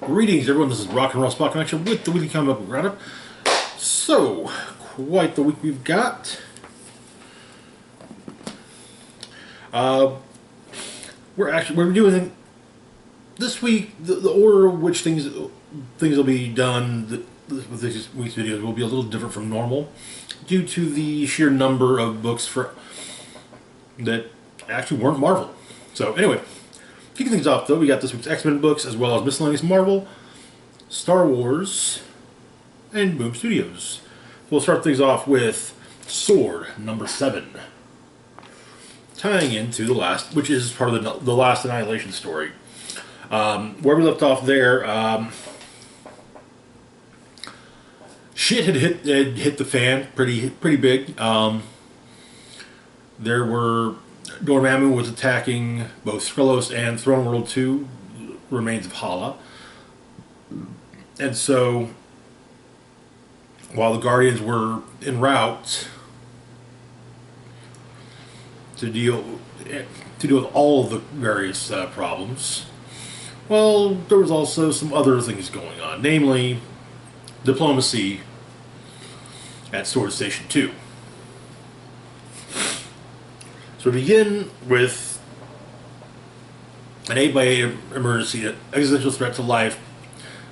Greetings, everyone. This is Rock and Roll Spot Connection with the weekly comic book roundup. So, quite the week we've got. We're doing this week. The order of which things will be done with this week's videos will be a little different from normal, due to the sheer number of books that actually weren't Marvel. So, anyway. Kicking things off, though, we got this week's X-Men books, as well as Miscellaneous Marvel, Star Wars, and Boom Studios. We'll start things off with Sword number 7, tying into the last, which is part of the last Annihilation story. Where we left off there, shit had hit the fan pretty big. There were Dormammu was attacking both Skrullos and Throne World 2, remains of Hala. And so, while the Guardians were en route to deal with all of the various problems, well, there was also some other things going on, namely diplomacy at Sword Station 2. So we begin with an 8x8 emergency, existential threat to life,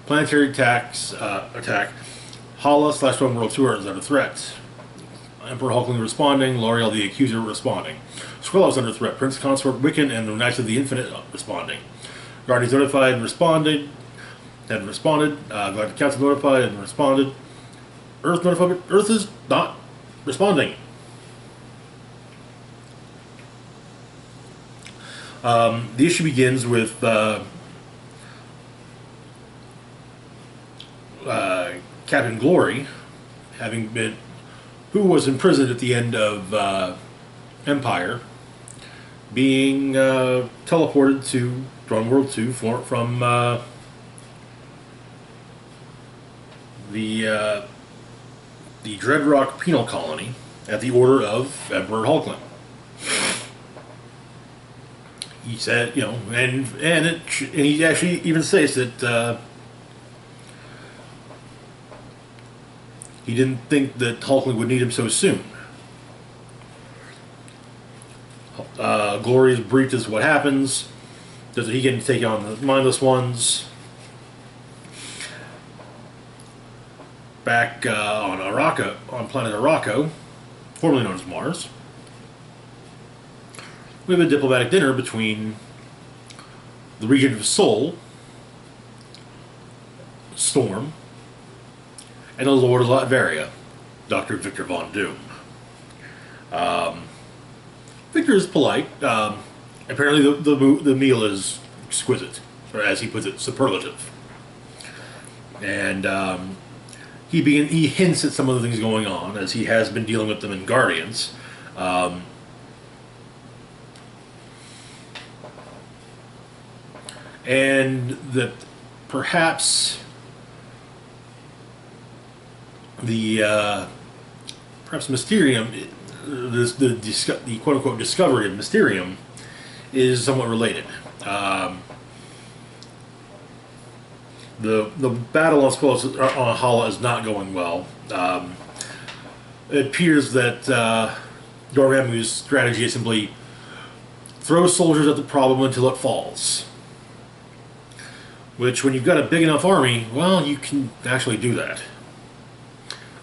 planetary attack. Hala / Throne World 2 are under threat. Emperor Hulkling responding, L'Oreal the Accuser responding. Skrullos under threat, Prince Consort Wiccan and the Knights of the Infinite responding. Guardians notified and responded. Galactic Council notified and responded. Earth notified, but Earth is not responding. The issue begins with Captain Glory, who was imprisoned at the end of Empire, being teleported to Throne World 2 from the Dreadrock Penal Colony at the order of Emperor Hulkling. He said, and he actually even says that he didn't think that Hulkling would need him so soon. Glory is briefed as to what happens. Does he get to take on the mindless ones? Back on planet Araco, formerly known as Mars. We have a diplomatic dinner between the Regent of Sol, Storm, and the Lord of Latveria, Dr. Victor Von Doom. Victor is polite. Apparently the meal is exquisite, or as he puts it, superlative. And he hints at some of the things going on, as he has been dealing with them in Guardians. And that perhaps Mysterium, the quote unquote discovery of Mysterium, is somewhat related. The battle on Hala is not going well. It appears that Dormammu's strategy is simply throw soldiers at the problem until it falls. Which, when you've got a big enough army, well, you can actually do that.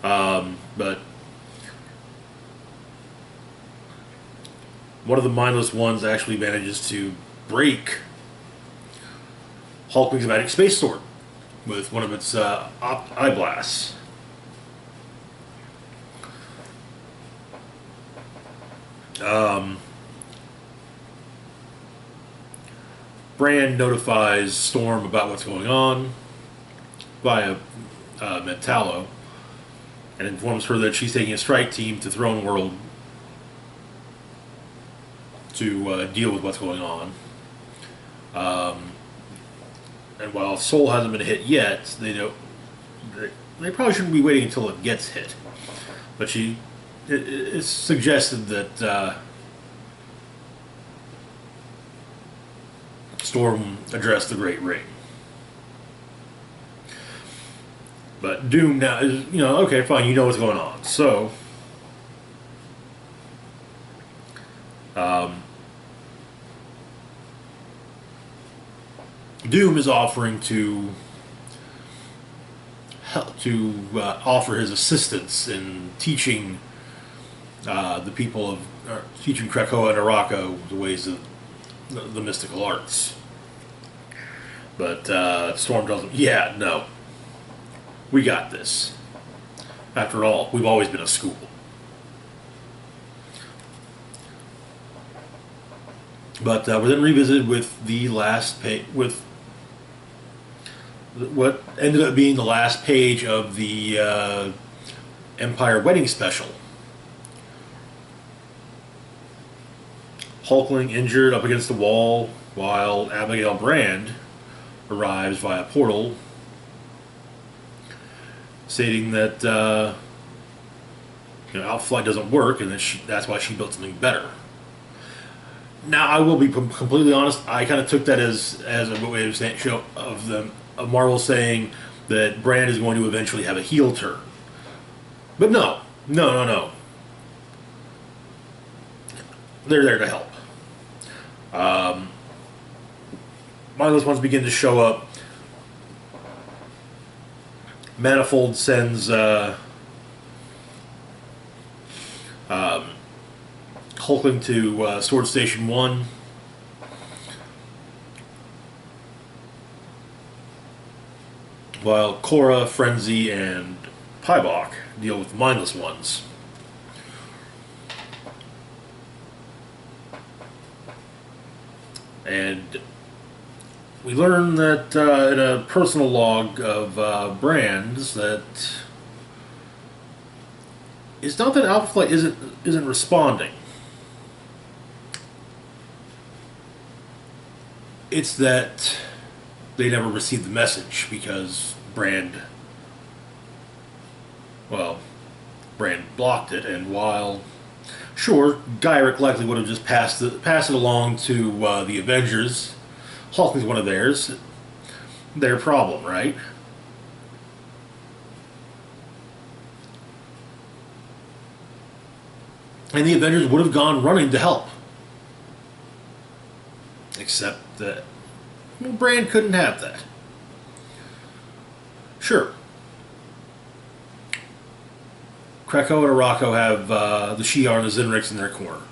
But one of the mindless ones actually manages to break Hulkling's magic space sword with one of its eye blasts. Brand notifies Storm about what's going on via Metallo, and informs her that she's taking a strike team to Throne World to deal with what's going on. And while Sol hasn't been hit yet, they probably shouldn't be waiting until it gets hit. But it's suggested that Storm addressed the Great Ring. But Doom now is, okay, fine, you know what's going on. So, um, Doom is offering to offer his assistance in teaching the people of teaching Krakoa and Arako the ways of the mystical arts. But Storm tells him, "Yeah, no, we got this. After all, we've always been a school." But we're then revisited with the last page, with what ended up being the last page of the Empire wedding special. Hulkling injured up against the wall, while Abigail Brand arrives via portal, stating that Outflight doesn't work, and that's why she built something better. Now, I will be completely honest. I kind of took that as a way of saying, of Marvel saying that Brand is going to eventually have a heel turn. But no. They're there to help. Mindless ones begin to show up. Manifold sends Hulkling to Sword Station 1. While Korra, Frenzy, and Pybok deal with Mindless ones. And we learn that in a personal log of Brand's that it's not that Alpha isn't responding. It's that they never received the message because Brand blocked it, and while sure, Gyrick likely would have just passed it along to the Avengers, Hulkling's one of theirs. Their problem, right? And the Avengers would have gone running to help. Except that Brand couldn't have that. Sure. Krakoa and Arako have the Shi'ar and the Zenrix in their corner.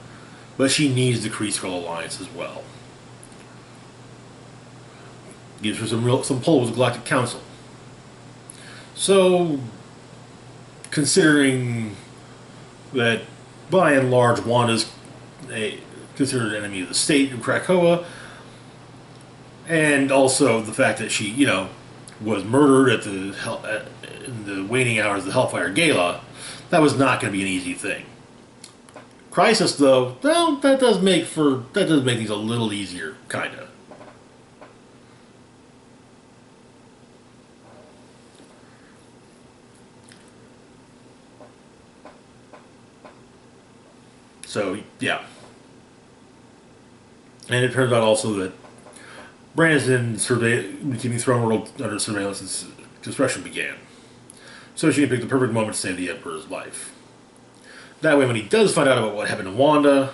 But she needs the Kree-Skrull Alliance as well. Gives her some pull with the Galactic Council. So, considering that by and large Wanda's considered an enemy of the state in Krakoa, and also the fact that she, was murdered in the waning hours of the Hellfire Gala, that was not going to be an easy thing. Crisis, though, well, that does make things a little easier, kinda. So, yeah. And it turns out also that Brandon keeping Throne World under surveillance since discretion began. So she can pick the perfect moment to save the Emperor's life. That way, when he does find out about what happened to Wanda,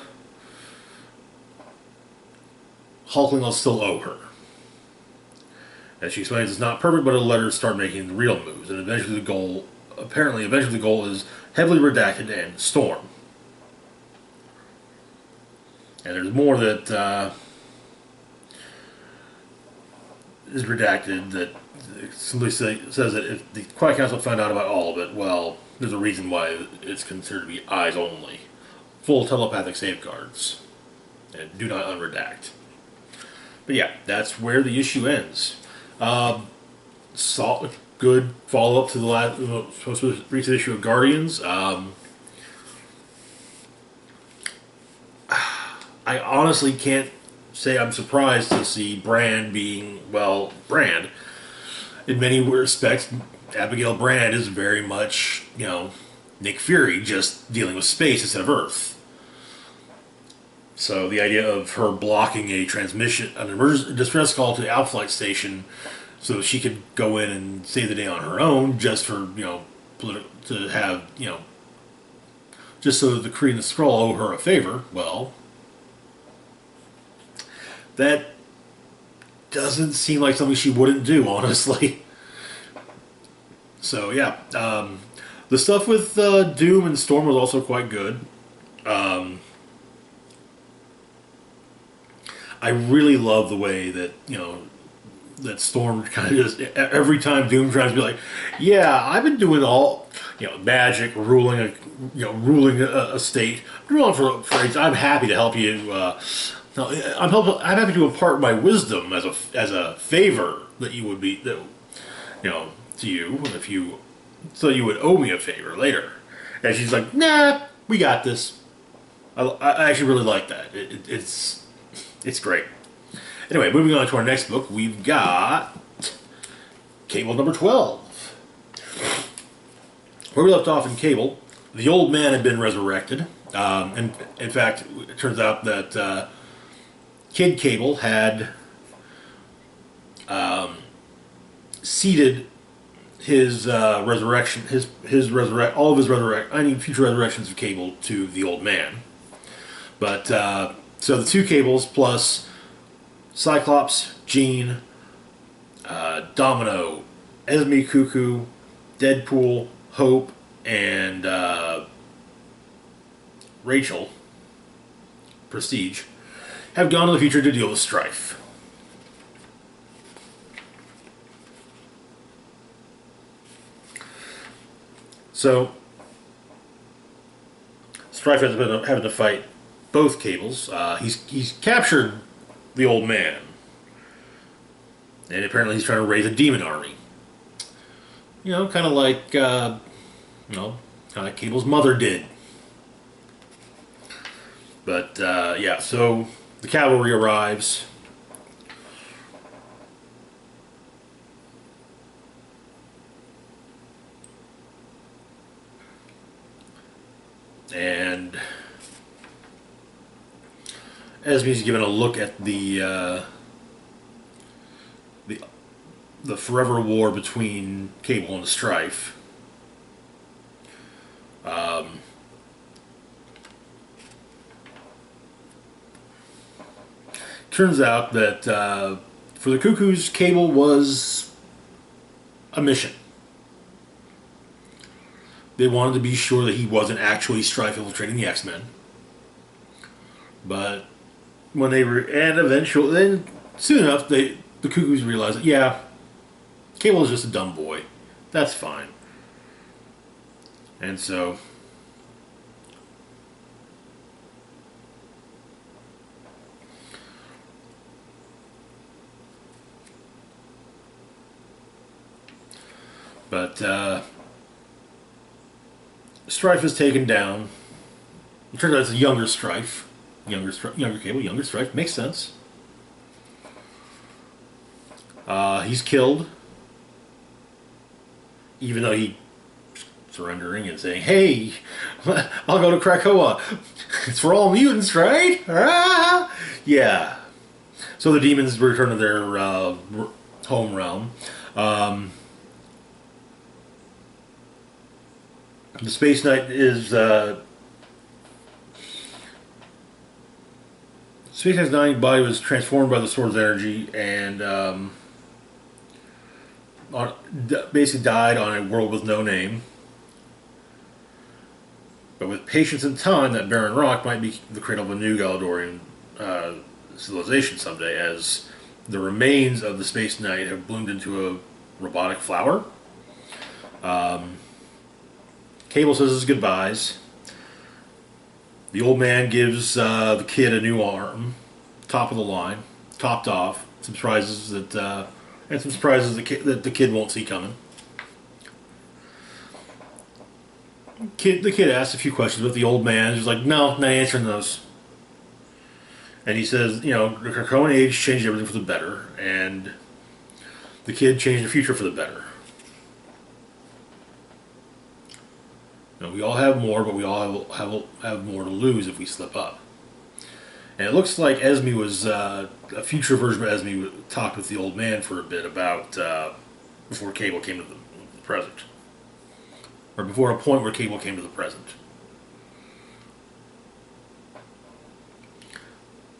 Hulkling will still owe her. As she explains, it's not perfect, but it'll let her start making the real moves. And eventually the goal is heavily redacted and Storm. And there's more that is redacted that simply says that if the Quiet Council found out about all of it, well, there's a reason why it's considered to be eyes only. Full telepathic safeguards. And do not unredact. But yeah, that's where the issue ends. Good follow-up to the recent issue of Guardians. I honestly can't say I'm surprised to see Brand being, Brand. In many respects, Abigail Brand is very much, Nick Fury, just dealing with space instead of Earth. So the idea of her blocking a transmission, an emergency distress call to the Outflight station, so she could go in and save the day on her own, just for to have just so that the Kree and the Skrull owe her a favor. Well, that doesn't seem like something she wouldn't do, honestly. So yeah, the stuff with Doom and Storm was also quite good. I really love the way that that Storm kind of just every time Doom tries to be like, yeah, I've been doing all magic, ruling a state, ruling for age. I'm happy to help you. No, I'm happy to impart my wisdom as a favor that you would be to you if you so you would owe me a favor later. And she's like, nah, we got this. I actually really like that. It's great. Anyway, moving on to our next book, we've got Cable number 12. Where we left off in Cable, the old man had been resurrected. And in fact, it turns out that Kid Cable had ceded his resurrection, all of his future resurrections of Cable to the old man. But so the two Cables plus Cyclops, Jean, Domino, Esme Cuckoo, Deadpool, Hope, and Rachel, Prestige, have gone to the future to deal with strife. So, Strife has been having to fight both Cables. He's captured the old man, and apparently he's trying to raise a demon army. Kind of like kind of like Cable's mother did. But yeah, so the cavalry arrives. And Esme's given a look at the forever war between Cable and Strife. Turns out that for the Cuckoos, Cable was a mission. They wanted to be sure that he wasn't actually Strife infiltrating the X-Men. But when they were, and eventually, then soon enough, the Cuckoos realized that, yeah, Cable is just a dumb boy. That's fine. And so, but Strife is taken down. It turns out it's a younger Strife. Younger Cable, younger Strife. Makes sense. He's killed. Even though he's surrendering and saying, hey, I'll go to Krakoa. It's for all mutants, right? Ah! Yeah. So the demons return to their home realm. The Space Knight is Space Knight's dying body was transformed by the sword's energy and basically died on a world with no name. But with patience and time, that barren rock might be the cradle of a new Galadorian civilization someday, as the remains of the Space Knight have bloomed into a robotic flower. Cable says his goodbyes. The old man gives the kid a new arm, top of the line, topped off. Some surprises that the kid won't see coming. The kid asks a few questions, but the old man is like, no, not answering those. And he says, the Krakoan age changed everything for the better, and the kid changed the future for the better. We all have more, but we all have more to lose if we slip up. And it looks like Esme was a future version of Esme talked with the old man for a bit about before Cable came to the present, or before a point where Cable came to the present.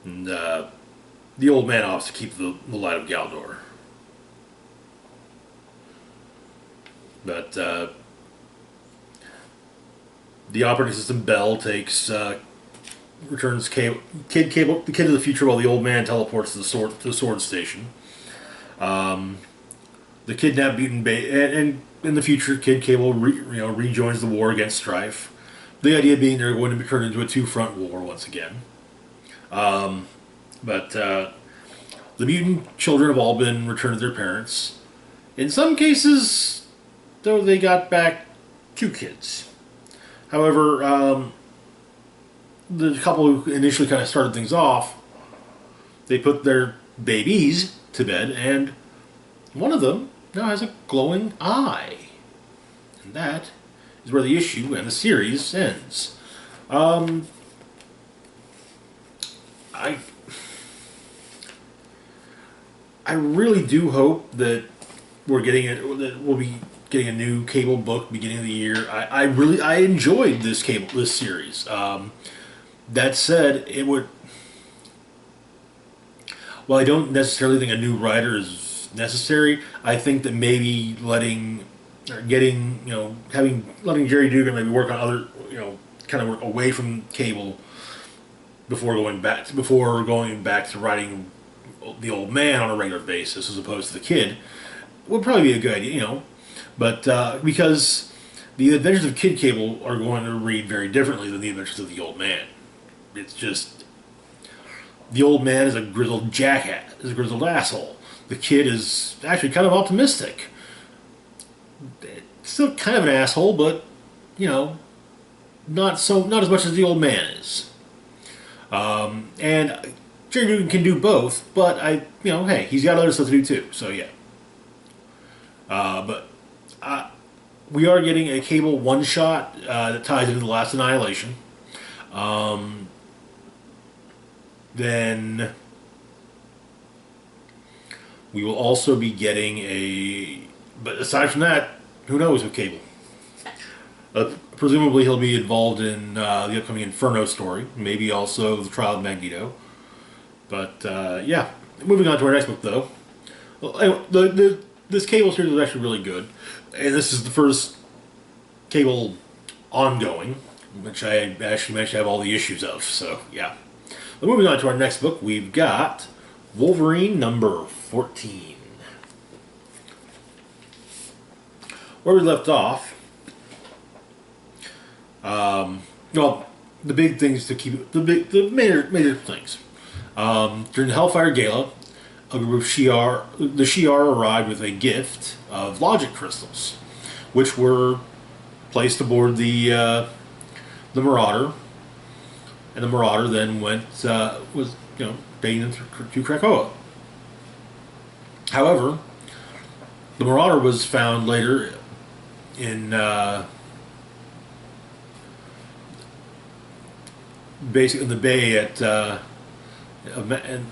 And the old man opts to keep the light of Galdor. But the operating system Bell returns the kid to the future while the old man teleports to the sword station. The kidnapped mutant and in the future, Kid Cable rejoins the war against Strife. The idea being they're going to be turned into a two-front war once again. But the mutant children have all been returned to their parents. In some cases, though, they got back 2 kids. However, the couple who initially kind of started things off, they put their babies to bed, and one of them now has a glowing eye. And that is where the issue and the series ends. I really do hope that we'll be getting a new Cable book beginning of the year. I enjoyed this series. That said, while I don't necessarily think a new writer is necessary, I think that maybe letting Jerry Dugan maybe work on other, kind of work away from Cable before going back to writing the old man on a regular basis as opposed to the kid would probably be a good idea, But because the adventures of Kid Cable are going to read very differently than the adventures of the old man. It's just the old man is a grizzled jackass, is a grizzled asshole. The kid is actually kind of optimistic. Still kind of an asshole, but not as much as the old man is. And Jerry Dugan can do both, but hey, he's got other stuff to do too. So yeah. But we are getting a Cable one-shot that ties into The Last Annihilation. Then we will also be getting but aside from that, who knows with Cable? Presumably he'll be involved in the upcoming Inferno story, maybe also the Trial of Magneto. But yeah, moving on to our next book though. Well, anyway, this Cable series is actually really good, and this is the first Cable ongoing, which I actually managed to have all the issues of. So yeah. But moving on to our next book, we've got Wolverine Number 14. Where we left off, well, the big things to keep the major things. During the Hellfire Gala, a group of the Shi'ar arrived with a gift of logic crystals, which were placed aboard the Marauder, and the Marauder then was taken them to Krakoa. However, the Marauder was found later in basically in the bay at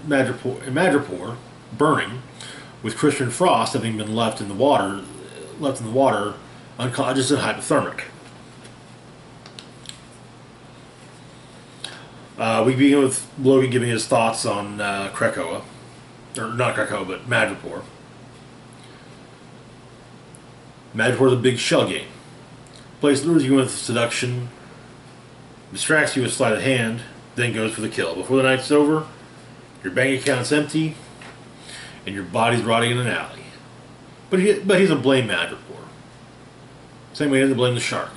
Madripoor, burning, with Christian Frost having been left in the water unconscious and hypothermic. We begin with Logan giving his thoughts on Krakoa, or not Krakoa, but Madripoor. Madripoor is a big shell game. Place lures you with seduction, distracts you with sleight of hand, then goes for the kill. Before the night's over, your bank account's empty, and your body's rotting in an alley. But he doesn't blame Madripoor. Same way he doesn't blame the shark.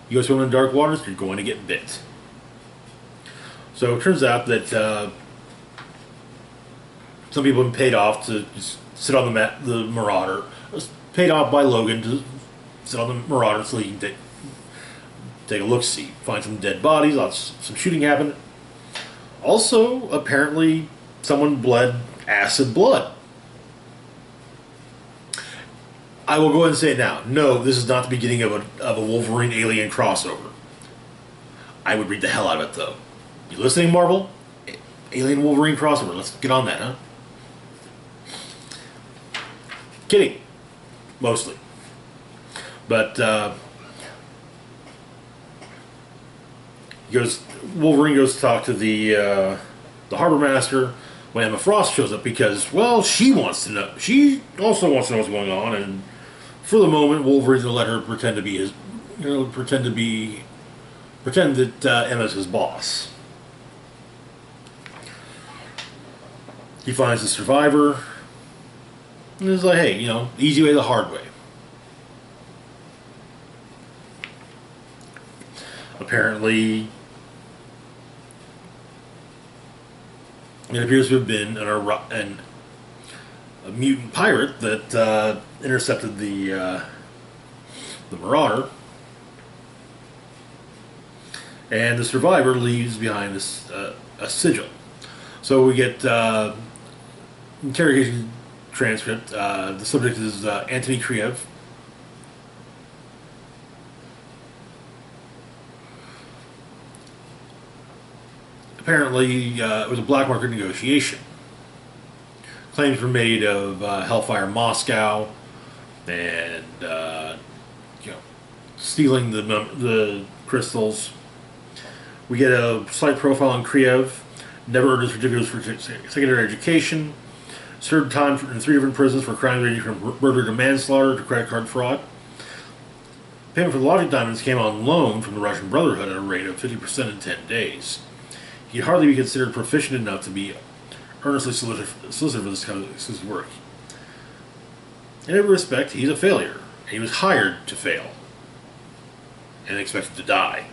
You go swimming in dark waters, you're going to get bit. So it turns out that some people have been paid off to just sit on the Marauder. Paid off by Logan to sit on the Marauder so he can take a look-see. Find some dead bodies, some shooting happened. Also, apparently, someone bled acid blood. I will go ahead and say it now. No, this is not the beginning of a Wolverine Alien crossover. I would read the hell out of it, though. You listening, Marvel? Alien Wolverine crossover. Let's get on that, huh? Kidding. Mostly. But, Wolverine goes to talk to the harbor master when Emma Frost shows up because, well, she wants to know. She also wants to know what's going on, and for the moment, Wolverine's gonna let her pretend to be his, pretend that Emma's his boss. He finds the survivor, and is like, hey, easy way, the hard way. Apparently, it appears to have been a mutant pirate that intercepted the Marauder, and the survivor leaves behind this a sigil. So we get interrogation transcript. The subject is Anthony Kriev. Apparently, it was a black market negotiation. Claims were made of Hellfire Moscow and stealing the crystals. We get a slight profile on Kriev. Never earned his certificates for secondary education. Served time in 3 different prisons for crimes ranging from murder to manslaughter to credit card fraud. Payment for the logic diamonds came on loan from the Russian Brotherhood at a rate of 50% in 10 days. He'd hardly be considered proficient enough to be earnestly solicited for this kind of exclusive work. In every respect, he's a failure. He was hired to fail and expected to die.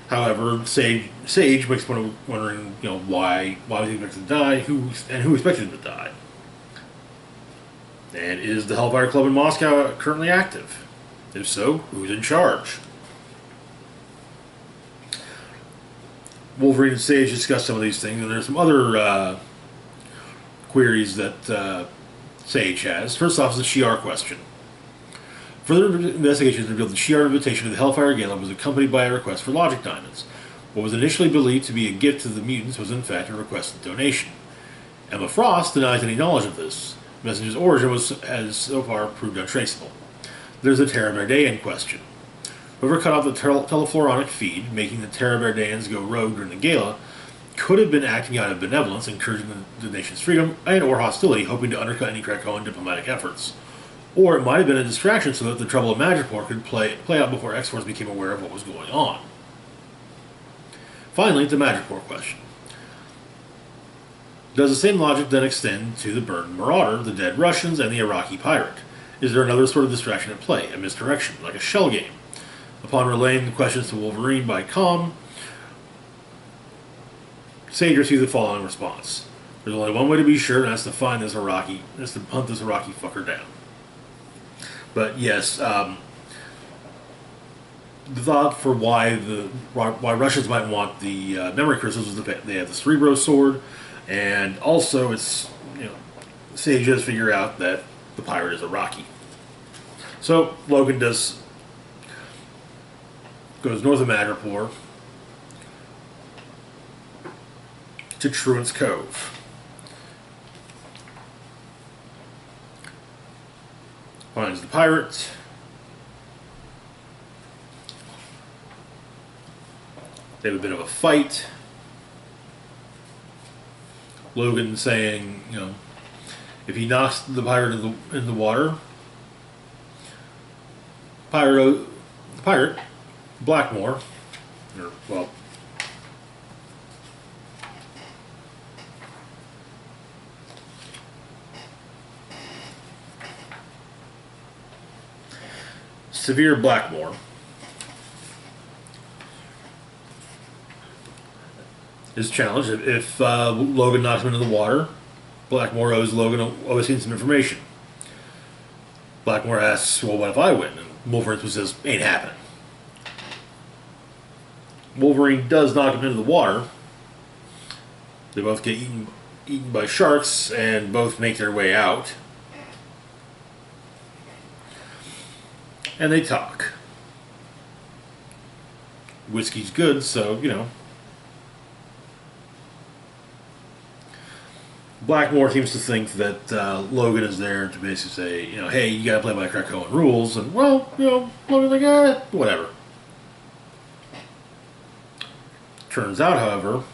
However, Sage makes one of wondering, why was he expected to die, who expected him to die. And is the Hellfire Club in Moscow currently active? If so, who's in charge? Wolverine and Sage discuss some of these things, and there's some other queries that Sage has. First off is the Shi'ar question. Further investigations revealed the Shi'ar invitation to the Hellfire Gala was accompanied by a request for logic diamonds. What was initially believed to be a gift to the mutants was in fact a requested donation. Emma Frost denies any knowledge of this. The messenger's origin has so far proved untraceable. There's the Terra Verdean question. Whoever cut off the telefloronic feed, making the Terra Verdeans go rogue during the gala, could have been acting out of benevolence, encouraging the nation's freedom and or hostility, hoping to undercut any Krakoan diplomatic efforts. Or it might have been a distraction so that the trouble of Magipore could play out before X-Force became aware of what was going on. Finally, the Magipore question. Does the same logic then extend to the burned Marauder, the dead Russians, and the Iraqi pirate? Is there another sort of distraction at play, a misdirection, like a shell game? Upon relaying the questions to Wolverine by comm, Sage received the following response. There's only one way to be sure, and that's to hunt this Iraqi fucker down. But yes, the thought for why Russians might want the memory crystals is the fact they have the Cerebro sword, and also it's Sage does figure out that the pirate is Iraqi. So Logan goes north of Madripoor to Truant's Cove. Finds the pirate. They have a bit of a fight. Logan saying, if he knocks the pirate in the water, the pirate, Blackmore, Severe Blackmore is challenged. If Logan knocks him into the water, Blackmore owes Logan some information. Blackmore asks, well, what if I win? And Wolverine says, ain't happening. Wolverine does knock him into the water. They both get eaten by sharks and both make their way out. And they talk. Whiskey's good, so, Blackmore seems to think that Logan is there to basically say, hey, you gotta play by Krakoan rules, and well, Logan's like, whatever. Turns out, however,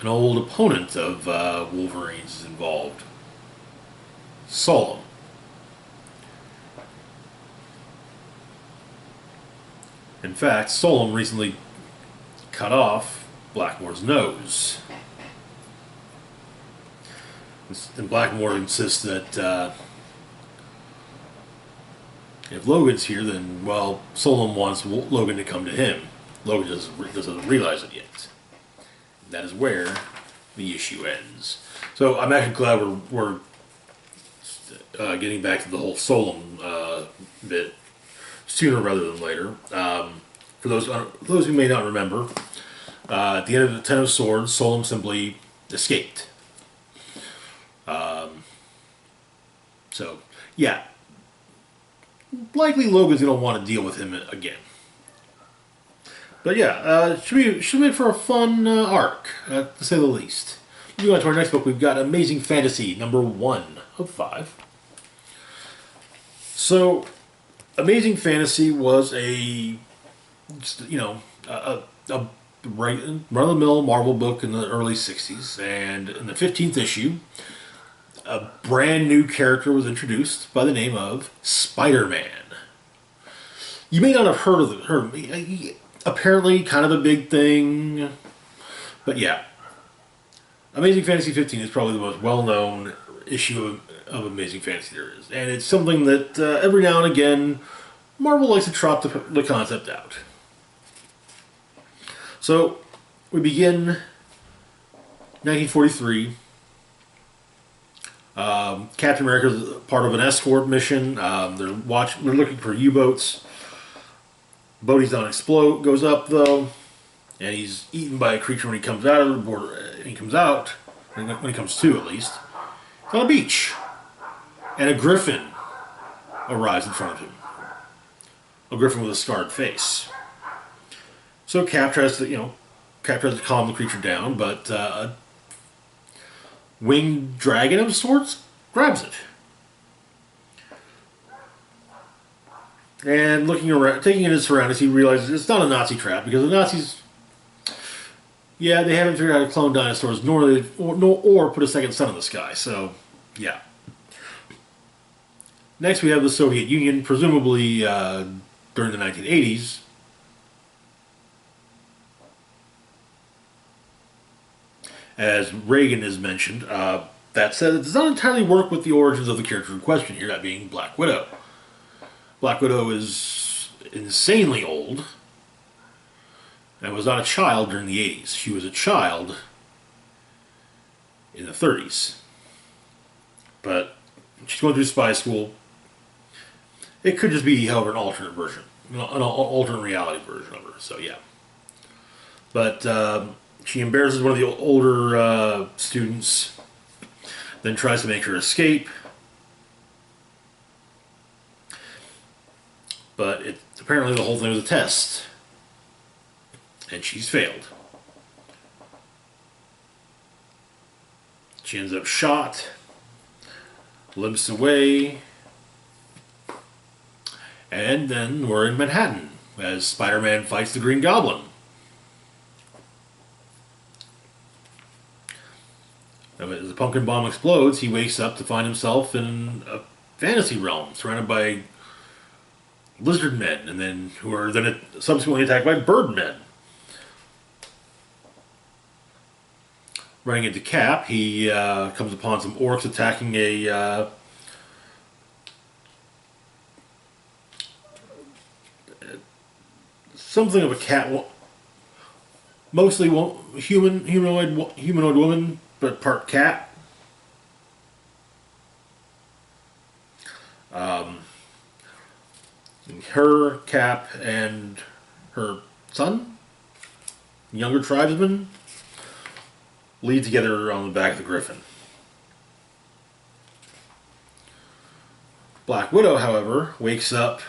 an old opponent of Wolverine's is involved. Solem. In fact, Solem recently cut off Blackmore's nose. And Blackmore insists that if Logan's here, then, well, Solem wants Logan to come to him. Logan doesn't realize it yet. And that is where the issue ends. So I'm actually glad we're getting back to the whole Solem bit sooner rather than later. For those who may not remember, at the end of the Ten of Swords, Solem simply escaped. So, yeah. Likely Logan's going to want to deal with him again. But yeah, should make for a fun arc, to say the least. Moving on to our next book, we've got Amazing Fantasy, number 1 of 5. So, Amazing Fantasy was a run-of-the-mill Marvel book in the early 60s, and in the 15th issue, a brand new character was introduced by the name of Spider-Man. You may not have heard of him. Apparently, kind of a big thing, but yeah. Amazing Fantasy 15 is probably the most well-known issue of Amazing Fantasy there is, and it's something that every now and again Marvel likes to trot the concept out. So, we begin 1943. Captain America is part of an escort mission. They're looking for U-boats. Bodhi's don't explode, goes up though, and he's eaten by a creature when he comes out of the border. He comes out, when he comes to at least, on a beach, and a griffin arrives in front of him. A griffin with a scarred face. So Cap tries to calm the creature down, but a winged dragon of sorts grabs it. And looking around, taking in his surroundings, he realizes it's not a Nazi trap, because the Nazis, they haven't figured out how to clone dinosaurs, nor put a second sun in the sky. So, yeah. Next, we have the Soviet Union, presumably during the 1980s. As Reagan is mentioned, that said, it does not entirely work with the origins of the character in question here, that being Black Widow. Black Widow is insanely old and was not a child during the 80s. She was a child in the 30s. But she's going through spy school. It could just be, however, an alternate version. An alternate reality version of her, so yeah. But she embarrasses one of the older students, then tries to make her escape. But apparently the whole thing was a test. And she's failed. She ends up shot, limps away, and then we're in Manhattan as Spider-Man fights the Green Goblin. As the pumpkin bomb explodes, he wakes up to find himself in a fantasy realm, surrounded by lizard men, and then who are then subsequently attacked by bird men. Running into Cap, he comes upon some orcs attacking something of a cat, mostly humanoid woman, but part cat. Her, Cap, and her son, younger tribesman, lead together on the back of the Griffin. Black Widow, however, wakes up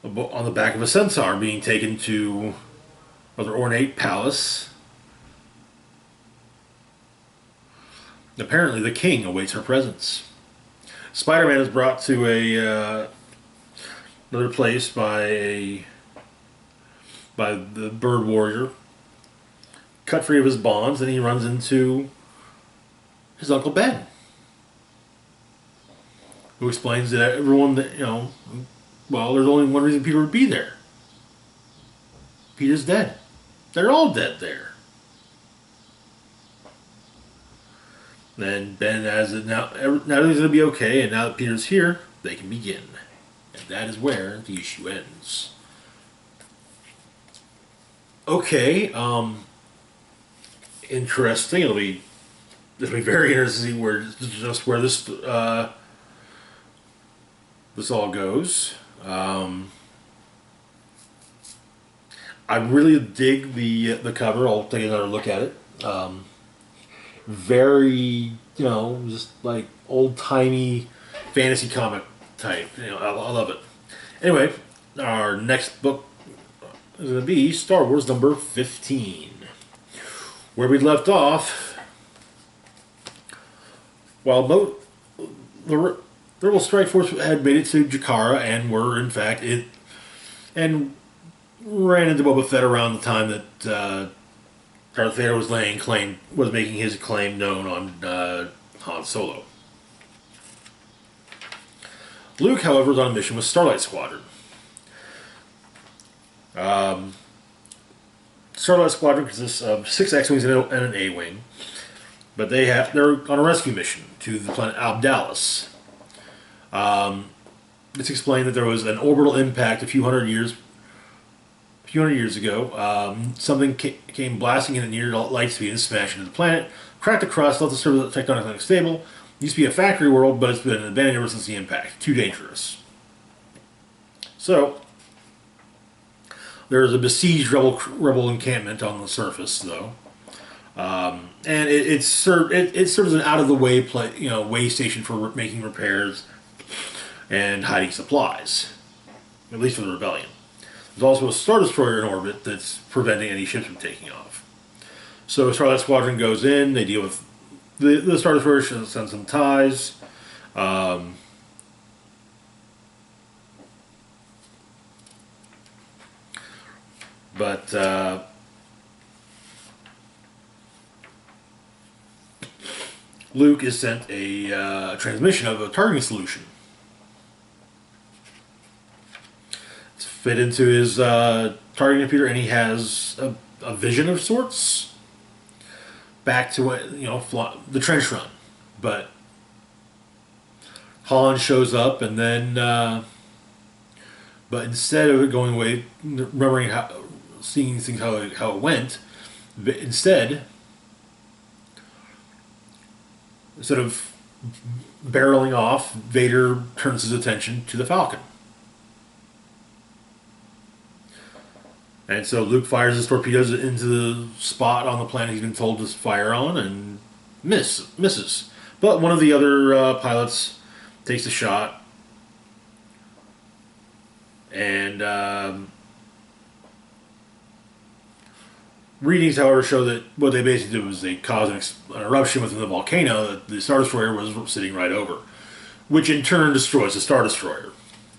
on the back of a centaur, being taken to rather ornate palace. Apparently, the king awaits her presence. Spider-Man is brought to another place by the Bird Warrior, cut free of his bonds, and he runs into his Uncle Ben, who explains that everyone that, well, there's only one reason Peter would be there. Peter's dead. They're all dead there. Then Ben has it now. Now everything's going to be okay, and now that Peter's here, they can begin. And that is where the issue ends. Okay, interesting. It'll be very interesting to see where this this all goes. I really dig the cover. I'll take another look at it. Very, just like old-timey fantasy comic type. I love it. Anyway, our next book is going to be Star Wars number 15. Where we left off, while the Rebel Strike Force had made it to Jakara and were, in fact, and ran into Boba Fett around the time that Darth Vader was making his claim known on Han Solo. Luke, however, was on a mission with Starlight Squadron. Starlight Squadron consists of 6 X-Wings and an A-Wing, but they're on a rescue mission to the planet Abdalis. It's explained that there was an orbital impact a few hundred years ago. Something came blasting in at near light speed and smashed into the planet, cracked the crust, left the surface tectonically unstable. It used to be a factory world, but it's been abandoned ever since the impact. Too dangerous. So, there's a besieged rebel encampment on the surface, though, and it serves as an out-of-the-way way station for making repairs and hiding supplies, at least for the rebellion. There's also a Star Destroyer in orbit that's preventing any ships from taking off. So Starlight Squadron goes in, they deal with the Star Destroyer, sends some ties. But Luke is sent a transmission of a targeting solution. Fit into his targeting computer, and he has a vision of sorts back to the trench run. But Han shows up, and then but instead of it going away, remembering seeing things how it went, instead of barreling off, Vader turns his attention to the Falcon. And so Luke fires his torpedoes into the spot on the planet he's been told to fire on and misses. But one of the other pilots takes a shot, and readings, however, show that what they basically did was they caused an eruption within the volcano that the Star Destroyer was sitting right over, which in turn destroys the Star Destroyer.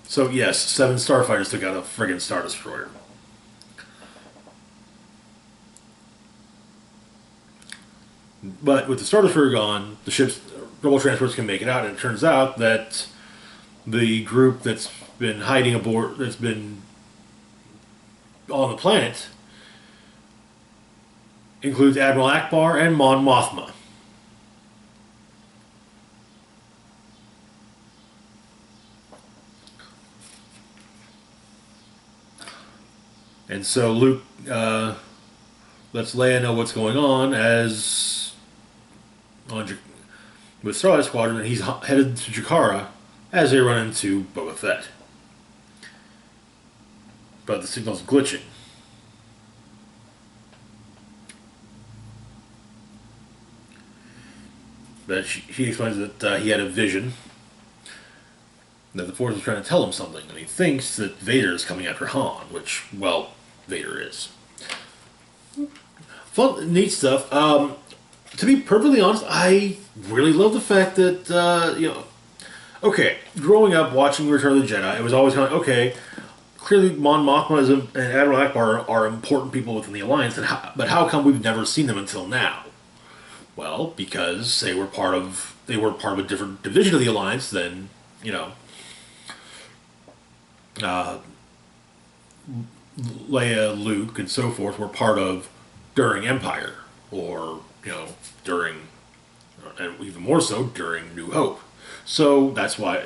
So yes, 7 starfighters took out a friggin' Star Destroyer. But with the Star Destroyer gone, the ship's rebel transports can make it out, and it turns out that the group that's been hiding aboard, that's been on the planet, includes Admiral Akbar and Mon Mothma. And so Luke lets Leia know what's going on with Starlight Squadron, and he's headed to Jakara as they run into Boba Fett. But the signal's glitching. But he explains that he had a vision that the Force is trying to tell him something, and he thinks that Vader is coming after Han, which, well, Vader is. Fun, neat stuff. To be perfectly honest, I really love the fact that okay, growing up watching Return of the Jedi, it was always kind of okay. Clearly, Mon Mothma and Admiral Akbar are important people within the Alliance, but how come we've never seen them until now? Well, because they were part of a different division of the Alliance than uh, Leia, Luke, and so forth were part of during Empire, or during, and even more so during New Hope. So that's why.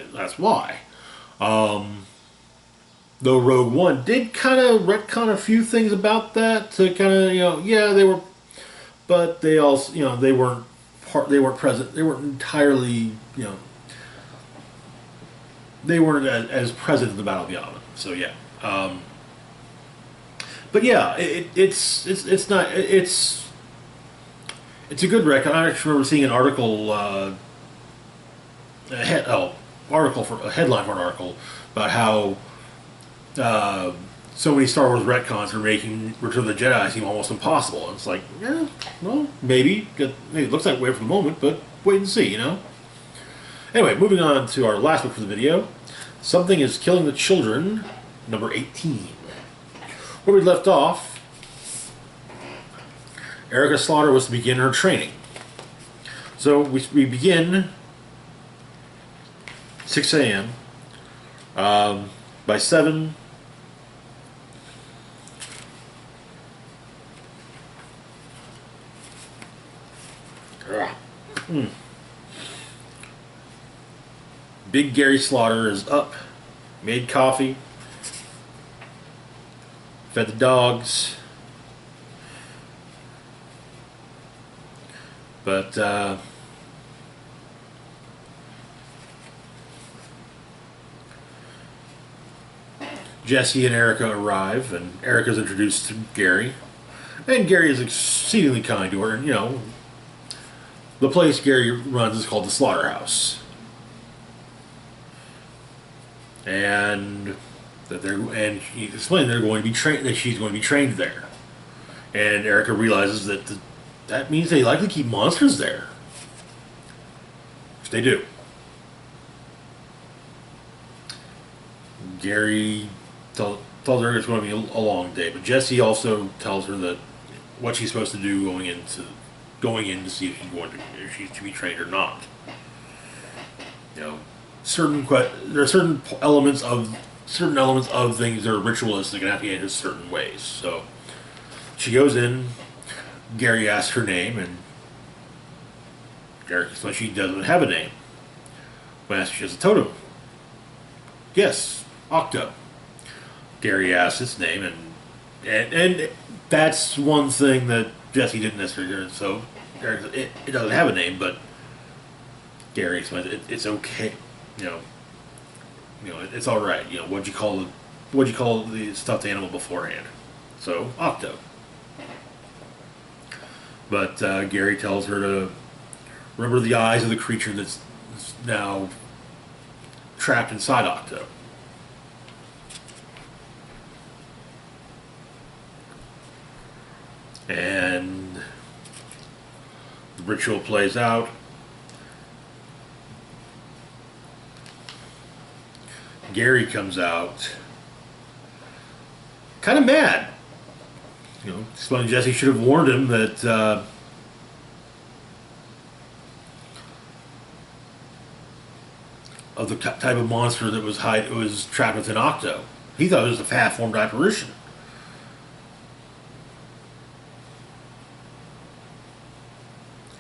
Though Rogue One did kind of retcon a few things about that to kind of yeah, they were, but they also they weren't present, they weren't entirely they weren't as present in the Battle of Yavin. So yeah. But yeah, it's not it's a good record. I actually remember seeing an article, a headline for an article about how so many Star Wars retcons are making Return of the Jedi seem almost impossible. And it's like, yeah, well, maybe it looks that way for the moment, but wait and see, Anyway, moving on to our last book for the video, Something is Killing the Children, number 18. Where we left off, Erica Slaughter was to begin her training. So we begin 6 a.m. By 7, Big Gary Slaughter is up, made coffee, fed the dogs, but Jesse and Erica arrive, and Erica's introduced to Gary, and Gary is exceedingly kind to her. The place Gary runs is called the Slaughterhouse, and he explained they're going to be trained. That she's going to be trained there, and Erica realizes that that means they likely keep monsters there, which they do. Gary tells her it's going to be a long day, but Jesse also tells her that what she's supposed to do going in to see if she's to be trained or not. There are certain elements of things that are ritualistic and have to be handled certain ways. So she goes in. Gary asks her name, and Eric says she doesn't have a name. When asked if she has a totem, yes, Octo. Gary asks its name, and that's one thing that Jesse didn't necessarily do. So Eric, it doesn't have a name, but Gary explains it's okay. It's all right. What'd you call the stuffed animal beforehand? So Octo. But Gary tells her to remember the eyes of the creature that's now trapped inside Octo. And the ritual plays out. Gary comes out kind of mad. Explaining Jesse should have warned him that of the type of monster that was trapped within Octo. He thought it was a half-formed apparition.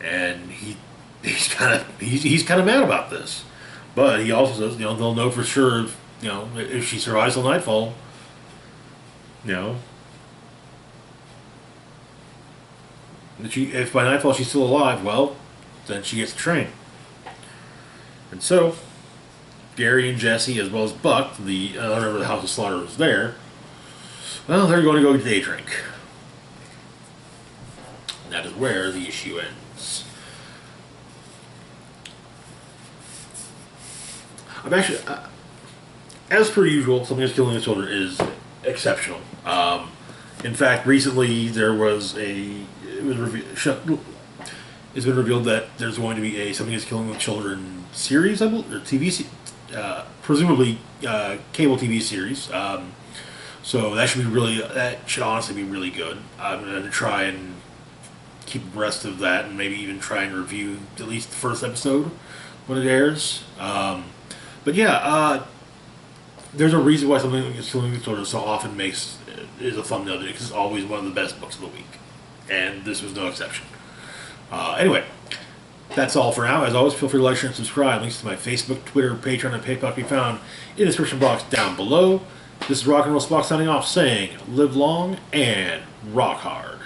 And he's kind of mad about this, but he also says they'll know for sure if she survives till nightfall. If by nightfall she's still alive, well, then she gets trained. And so Gary and Jesse, as well as Buck, the owner of the House of Slaughter, was there. Well, they're going to go day drink. And that is where the issue ends. I'm actually, as per usual, Something is Killing the Children is exceptional. In fact, recently there was it's been revealed that there's going to be a Something is Killing the Children series, I believe, or presumably cable TV series. So that should honestly be really good. I'm going to try and keep abreast of that, and maybe even try and review at least the first episode when it airs. But yeah, there's a reason why Something is Killing the Children so often is a thumbnail because it's always one of the best books of the week, and this was no exception. Anyway, that's all for now. As always, feel free to like, share, and subscribe. Links to my Facebook, Twitter, Patreon, and PayPal can be found in the description box down below. This is Rock and Roll Spock signing off, saying live long and rock hard.